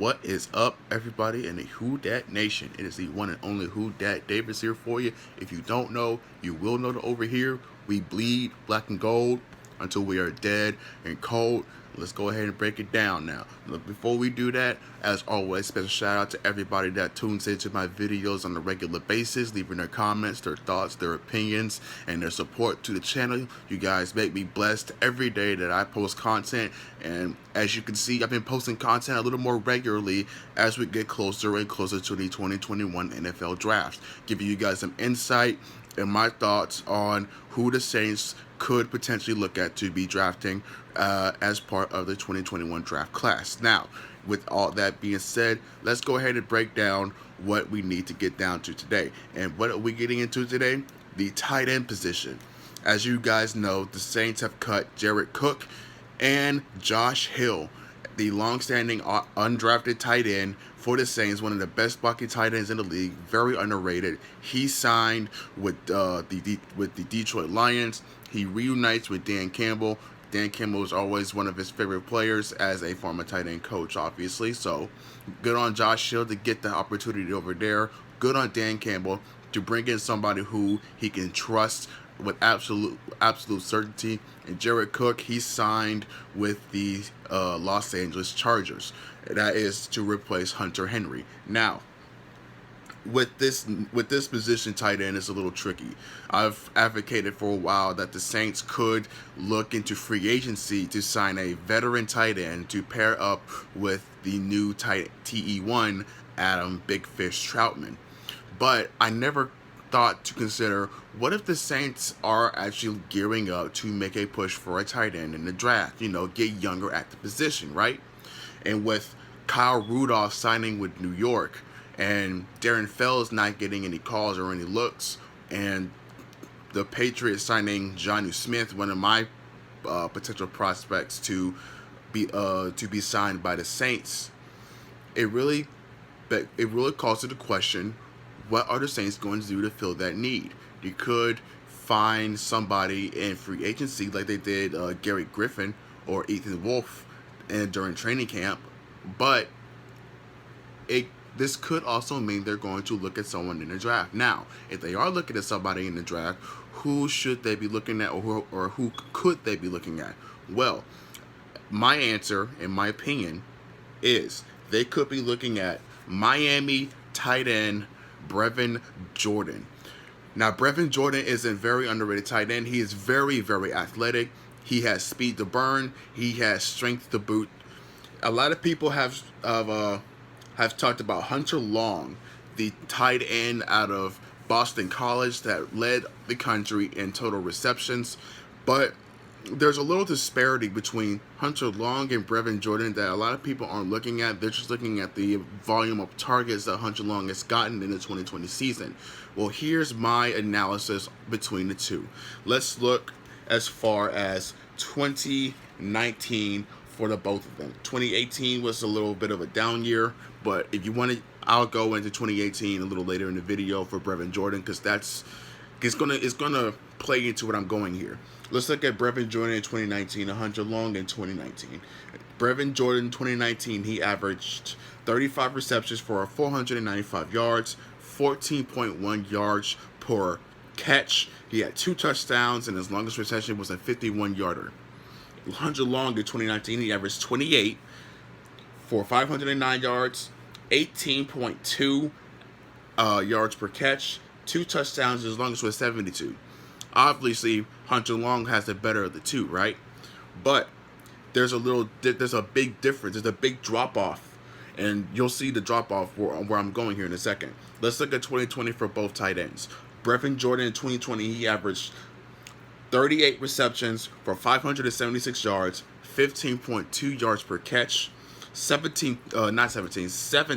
What is up, everybody in the Who Dat Nation? It is the one and only Who Dat Davis here for you. If you don't know, you will know that over here we bleed black and gold until we are dead and cold. Let's go ahead and break it down now. Look, before we do that, as always, special shout out to everybody that tunes into my videos on a regular basis, leaving their comments, their thoughts, their opinions, and their support to the channel. You guys make me blessed every day that I post content, and as you can see, I've been posting content a little more regularly as we get closer and closer to the 2021 NFL Draft, giving you guys some insight and my thoughts on who the Saints could potentially look at to be drafting as part of the 2021 draft class. Now, with all that being said, let's go ahead and break down what we need to get down to today. And what are we getting into today? The tight end position. As you guys know, the Saints have cut Jared Cook and Josh Hill, the long-standing undrafted tight end for the Saints, one of the best blocking tight ends in the league, very underrated. He signed with the Detroit Lions. He reunites with Dan Campbell. Dan Campbell is always one of his favorite players as a former tight end coach, obviously. So good on Josh Hill to get the opportunity over there. Good on Dan Campbell to bring in somebody who he can trust with absolute certainty. And Jared Cook, he signed with the Los Angeles Chargers. That is to replace Hunter Henry. Now, with this position, tight end is a little tricky. I've advocated for a while that the Saints could look into free agency to sign a veteran tight end to pair up with the new TE1 Adam Big Fish Troutman. But I never thought to consider, what if the Saints are actually gearing up to make a push for a tight end in the draft? You know, get younger at the position, right? And with Kyle Rudolph signing with New York, and Darren Fells not getting any calls or any looks, and the Patriots signing Jonnu Smith, one of my potential prospects to be signed by the Saints, it really calls into question, what are the Saints going to do to fill that need? You could find somebody in free agency like they did Gary Griffin or Ethan Wolf during training camp, but this could also mean they're going to look at someone in the draft. Now, if they are looking at somebody in the draft, who should they be looking at, or who could they be looking at? Well, my answer, in my opinion, is they could be looking at Miami tight end Brevin Jordan. Now, Brevin Jordan is a very underrated tight end. He is very, very athletic. He has speed to burn. He has strength to boot. A lot of people have talked about Hunter Long, the tight end out of Boston College that led the country in total receptions. But there's a little disparity between Hunter Long and Brevin Jordan that a lot of people aren't looking at. They're just looking at the volume of targets that Hunter Long has gotten in the 2020 season. Well, here's my analysis between the two. Let's look as far as 2019 for the both of them. 2018 was a little bit of a down year, but if you want to, I'll go into 2018 a little later in the video for Brevin Jordan, because it's gonna play into what I'm going here. Let's look at Brevin Jordan in 2019 and Hunter Long in 2019. Brevin Jordan 2019, he averaged 35 receptions for 495 yards, 14.1 yards per catch. He had 2 touchdowns, and his longest reception was a 51-yarder. Hunter Long in 2019, he averaged 28 for 509 yards, 18.2 yards per catch, 2 touchdowns. His longest was 72. Obviously, Hunter Long has the better of the two, right? But there's a big difference. There's a big drop off, and you'll see the drop off where I'm going here in a second. Let's look at 2020 for both tight ends. Brevin Jordan in 2020, he averaged 38 receptions for 576 yards, 15.2 yards per catch, 7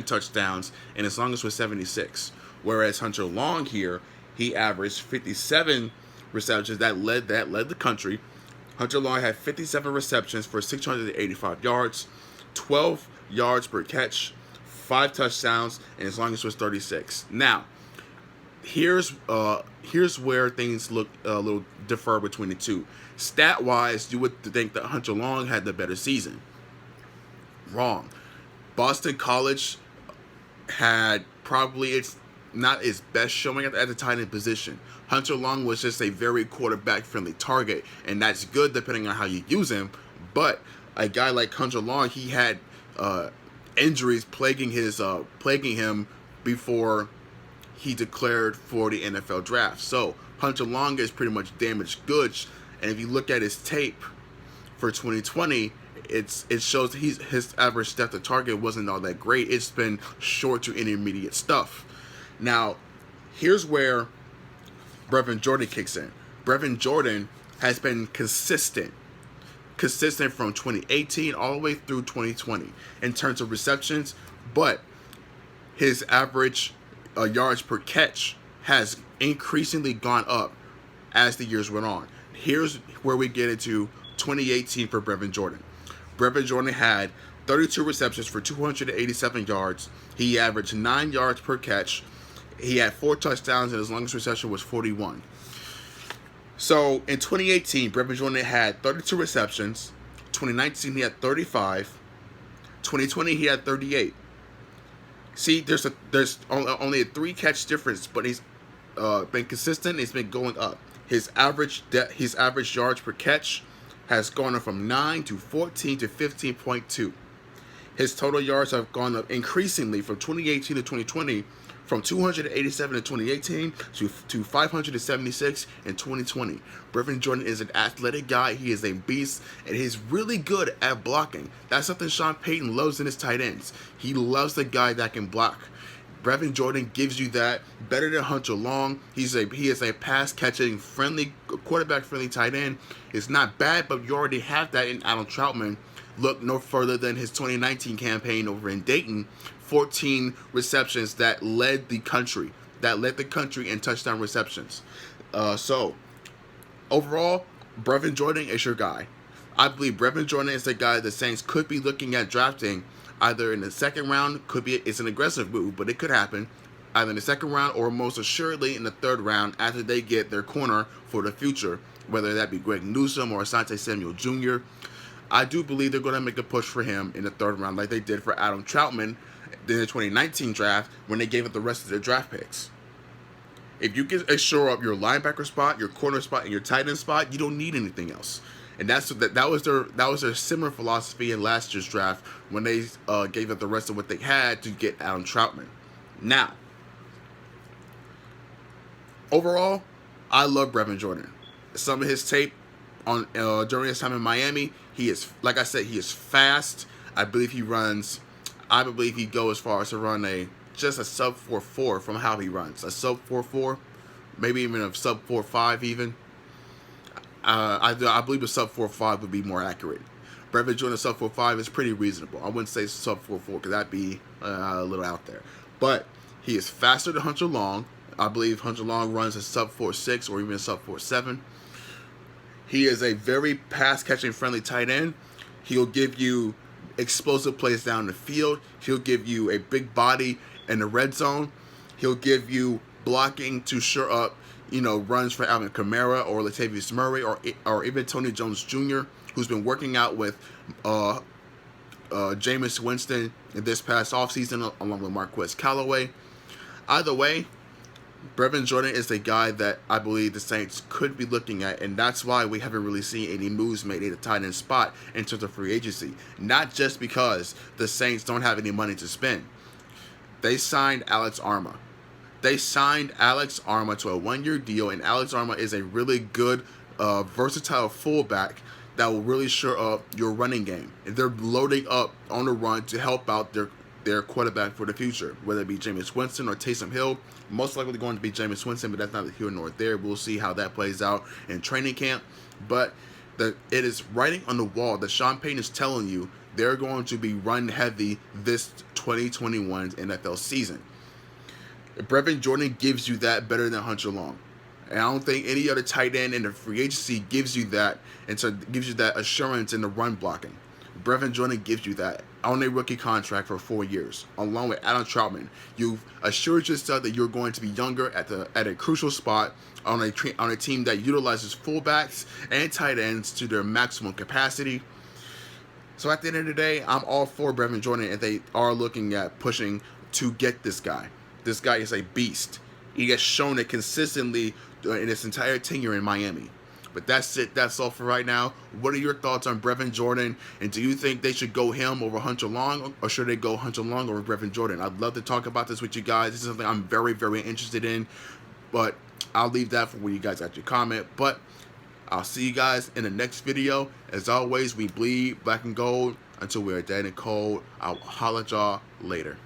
touchdowns, and his longest was 76. Whereas Hunter Long here, he averaged 57 receptions. That led the country. Hunter Long had 57 receptions for 685 yards, 12 yards per catch, 5 touchdowns, and his longest was 36. Now, here's where things look a little differ between the two. Stat-wise, you would think that Hunter Long had the better season. Wrong. Boston College had probably it's not its best showing at the tight end position. Hunter Long was just a very quarterback friendly target, and that's good depending on how you use him. But a guy like Hunter Long, he had injuries plaguing him before he declared for the NFL draft. So Hunter Long is pretty much damaged goods, and if you look at his tape for 2020, it shows his average depth of target wasn't all that great. It's been short to intermediate stuff. Now, here's where Brevin Jordan kicks in. Brevin Jordan has been consistent from 2018 all the way through 2020 in terms of receptions, but his average yards per catch has increasingly gone up as the years went on. Here's where we get into 2018 for Brevin Jordan. Brevin Jordan had 32 receptions for 287 yards. He averaged 9 yards per catch. He had 4 touchdowns, and his longest reception was 41. So in 2018, Brevin Jordan had 32 receptions. 2019, he had 35. 2020, he had 38. See, there's only a 3 catch difference, but he's been consistent. He's been going up. His average yards per catch has gone up from 9 to 14 to 15.2. His total yards have gone up increasingly from 2018 to 2020, from 287 in 2018 to 576 in 2020. Brevin Jordan is an athletic guy. He is a beast, and he's really good at blocking. That's something Sean Payton loves in his tight ends. He loves the guy that can block. Brevin Jordan gives you that better than Hunter Long. He is a pass-catching, quarterback-friendly tight end. It's not bad, but you already have that in Adam Troutman. Look no further than his 2019 campaign over in Dayton. 14 receptions that led the country in touchdown receptions. So overall, Brevin Jordan is your guy. I believe Brevin Jordan is the guy the Saints could be looking at drafting either in the second round. It's an aggressive move, but it could happen either in the second round or most assuredly in the third round after they get their corner for the future, whether that be Greg Newsome or Asante Samuel Jr. I do believe they're going to make a push for him in the third round like they did for Adam Troutman in the 2019 draft when they gave up the rest of their draft picks. If you can shore up your linebacker spot, your corner spot, and your tight end spot, you don't need anything else. And that was their similar philosophy in last year's draft when they gave up the rest of what they had to get Adam Troutman. Now, overall, I love Brevin Jordan. Some of his tape on during his time in Miami, he is, like I said, he is fast. I believe he goes as far as to run a sub 4.4 from how he runs. A sub 4.4, maybe even a sub 4.5 even. I believe a sub 4.5 would be more accurate. Brevin Jordan sub 4.5 is pretty reasonable. I wouldn't say sub 4.4 because that'd be a little out there. But he is faster than Hunter Long. I believe Hunter Long runs a sub 4.6 or even a sub 4.7. He is a very pass-catching friendly tight end. He'll give you explosive plays down the field. He'll give you a big body in the red zone. He'll give you blocking to shore up, runs for Alvin Kamara or Latavius Murray or even Tony Jones Jr., who's been working out with Jameis Winston in this past offseason along with Marquez Callaway. Either way, Brevin Jordan is a guy that I believe the Saints could be looking at, and that's why we haven't really seen any moves made at the tight end spot in terms of free agency. Not just because the Saints don't have any money to spend. They signed Alex Arma. They signed Alex Arma to a 1-year deal, and Alex Arma is a really good, versatile fullback that will really shore up your running game. And they're loading up on the run to help out their quarterback for the future, whether it be Jameis Winston or Taysom Hill. Most likely going to be Jameis Winston, but that's not here nor there. We'll see how that plays out in training camp. But it is writing on the wall that Sean Payton is telling you they're going to be run heavy this 2021 NFL season. Brevin Jordan gives you that better than Hunter Long. And I don't think any other tight end in the free agency gives you that, and so gives you that assurance in the run blocking. Brevin Jordan gives you that on a rookie contract for 4 years, along with Adam Troutman. You've assured yourself that you're going to be younger at a crucial spot on a team that utilizes fullbacks and tight ends to their maximum capacity. So at the end of the day, I'm all for Brevin Jordan, and they are looking at pushing to get this guy. This guy is a beast. He has shown it consistently in his entire tenure in Miami. But that's it. That's all for right now. What are your thoughts on Brevin Jordan? And do you think they should go him over Hunter Long, or should they go Hunter Long over Brevin Jordan? I'd love to talk about this with you guys. This is something I'm very, very interested in. But I'll leave that for when you guys actually comment. But I'll see you guys in the next video. As always, we bleed black and gold until we are dead and cold. I'll holla at y'all later.